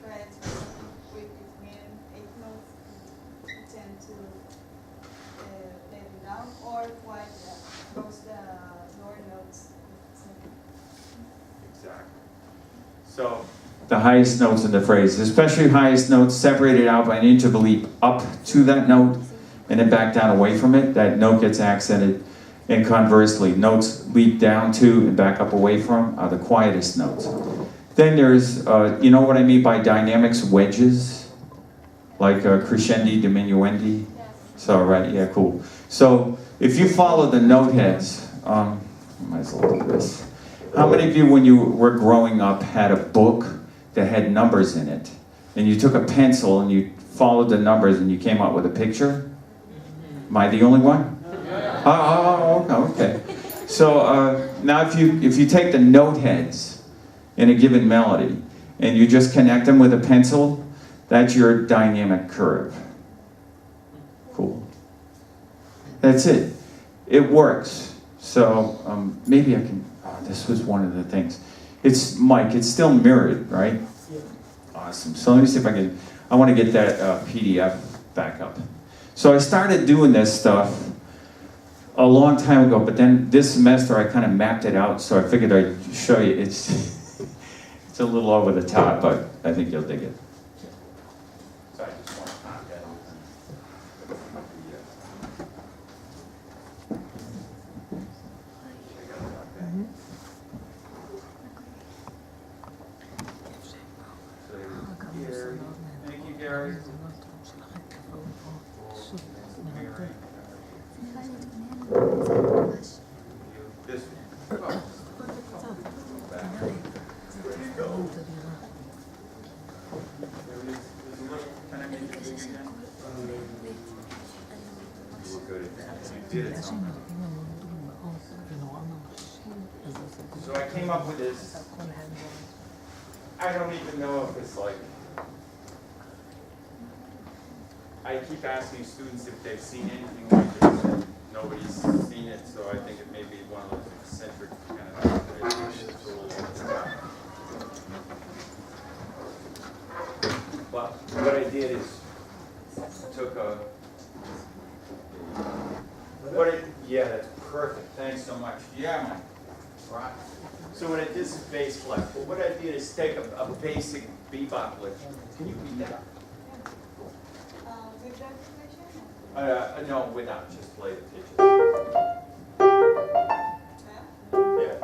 threads or something between 8 notes, you tend to play them down, or quite goes the lower notes. Exactly. So, the highest notes in the phrase, especially highest notes separated out by an inch of a leap up to that note and then back down away from it, that note gets accented. And conversely, notes leap down to and back up away from are the quietest notes. Then there's, you know what I mean by dynamics wedges? Like crescendi, diminuendi? So, right, yeah, cool. So, if you follow the note heads, might as well do this. How many of you, when you were growing up, had a book that had numbers in it, and you took a pencil and you followed the numbers and you came up with a picture? Am I the only one? Oh, okay. So now if you take the note heads in a given melody and you just connect them with a pencil, that's your dynamic curve. Cool. That's it. It works. So maybe I can. This was one of the things. It's Mike. It's still mirrored, right? Yeah. Awesome. So let me see if I can. I want to get that PDF back up. So I started doing this stuff a long time ago, but then this semester I kind of mapped it out. So I figured I'd show you. It's a little over the top, but I think you'll dig it. So I just want to pop that open. Thank you, Gary. This one. Can I make it big again? You were good at that. You did it somehow. So I came up with this. I don't even know if it's like, I keep asking students if they've seen anything like this, and nobody's seen it, so I think it may be one of those eccentric kind of things. But what I did is took yeah, that's perfect. Thanks so much. Yeah, man. Right. So what I did is bass flex. But what I did is take a basic bebop lick. Can you read that? With that information? No, without, just play the pitches. Yeah? Yeah.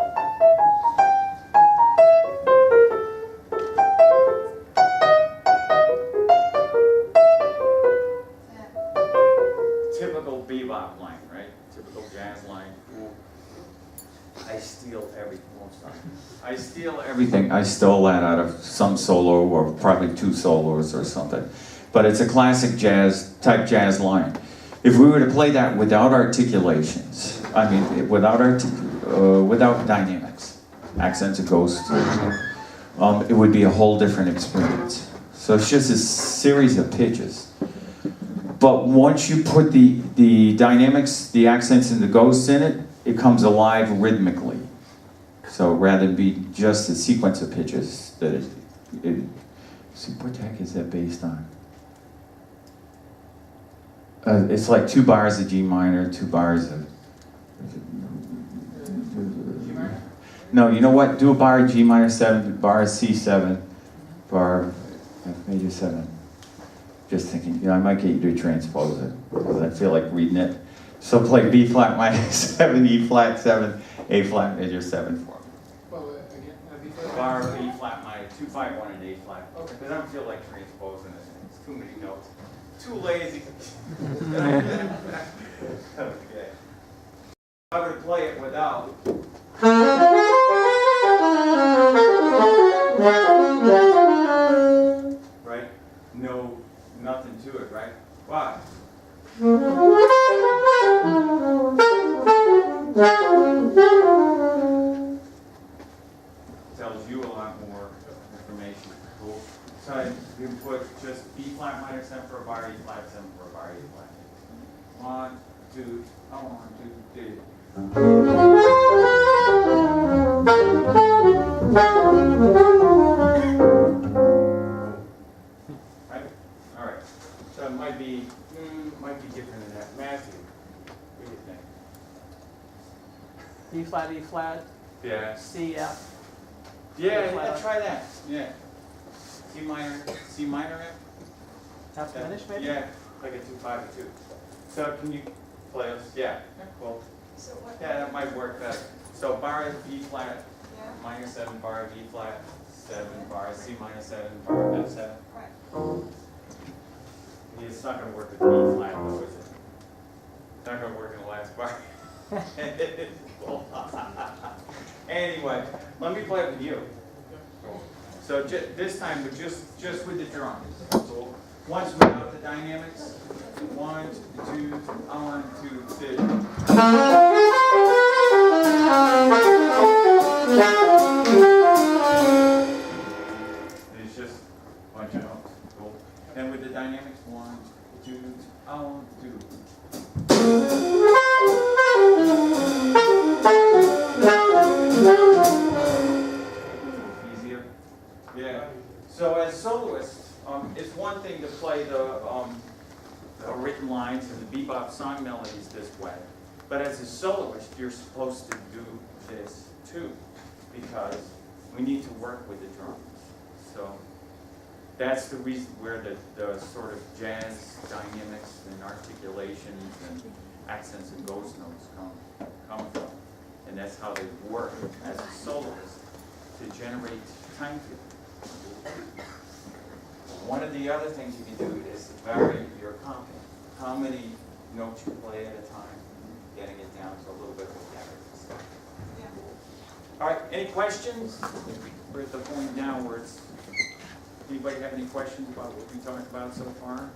Typical bebop line, right? Typical jazz line. I steal everything. I steal everything. I stole that out of some solo, or probably two solos or something. But it's a classic type jazz line. If we were to play that without articulations, I mean, without dynamics, accents and ghosts, it would be a whole different experience. So it's just a series of pitches. But once you put the dynamics, the accents and the ghosts in it, it comes alive rhythmically. So rather than be just a sequence of pitches, that see, what the heck is that based on? It's like 2 bars of G minor, 2 bars of... G minor? No, you know what? Do a bar of G minor 7, bar of C7, bar of F major 7. Just thinking, I might get you to transpose it, because I feel like reading it. So play B flat minor 7, E flat 7, A flat major 7 for me. Well, again, B flat. Bar of E flat minor 2, 5, 1, and A flat. Okay. Because I don't feel like transposing it. It's too many notes. Too lazy. Okay. I would play it without. Right? No, nothing to it, right? Why? Tells you a lot more information. Cool. So you can put just B flat minor 7 for a bar, E flat 7 for a bar, E flat. 1, 2, 1, 2, 3. Right? All right. So it might be different than that. Matthew, what do you think? B flat, E flat, Yeah. C, F. Yeah, try that. Yeah. C minor F? Half diminished maybe? Yeah, like a 2, 5, a 2. So can you play us? Yeah. Cool. So what? Yeah, that might work better. So bar of B flat, Yeah? minor 7, bar of E flat, 7, bar of C minor 7, bar of F 7. Right. It's not going to work with B flat though, is it? It's not going to work in the last bar. Anyway, let me play it with you. So this time, but just with the drums. So once without the dynamics. 1, 2, 1, 2, 3. It's just a bunch of notes. Cool. Then with the dynamics, 1, 2, 1, 2. Easier. Yeah. So as soloists, it's one thing to play the written lines and the bebop song melodies this way, but as a soloist, you're supposed to do this too, because we need to work with the drums. So that's the reason where the sort of jazz dynamics and articulations and accents and ghost notes come from. And that's how they work as a soloist to generate time feeling. One of the other things you can do is vary your content. How many notes you play at a time, getting it down to a little bit more character. Yeah. All right, any questions? We're at the point now where it's, anybody have any questions about what we talked about so far?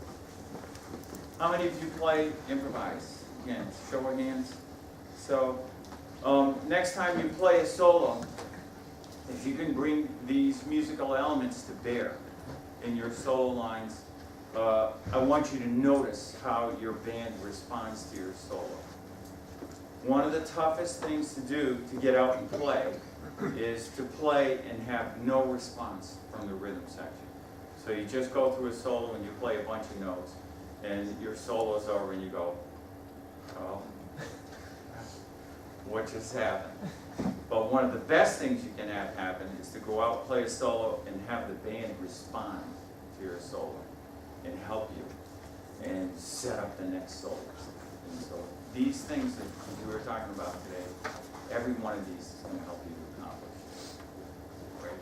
How many of you play improvise? Again, show of hands. So, next time you play a solo, if you can bring these musical elements to bear in your solo lines, I want you to notice how your band responds to your solo. One of the toughest things to do to get out and play is to play and have no response from the rhythm section. So you just go through a solo and you play a bunch of notes, and your solo's over and you go, oh, what just happened? But one of the best things you can have happen is to go out, play a solo, and have the band respond to your solo and help you and set up the next solo. And so these things that we were talking about today, every one of these is going to help you to accomplish. Right?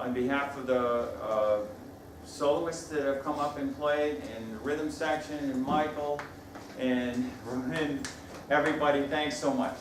On behalf of the soloists that have come up and played, and the rhythm section, and Michael, and everybody, thanks so much.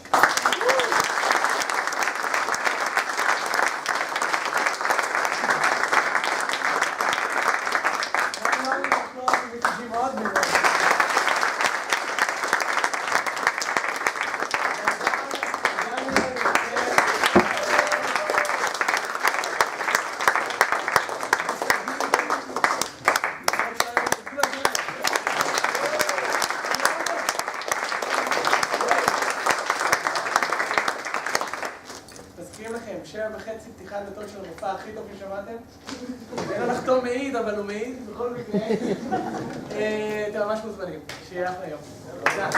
וחצי פתיחת דתות של המופע הכי טוב ששמעתם. אין לו לחתום מעיד, אבל הוא מעיד בכל מקרה. אתם ממש מוזמנים. שיהיה אחלה יום. תודה.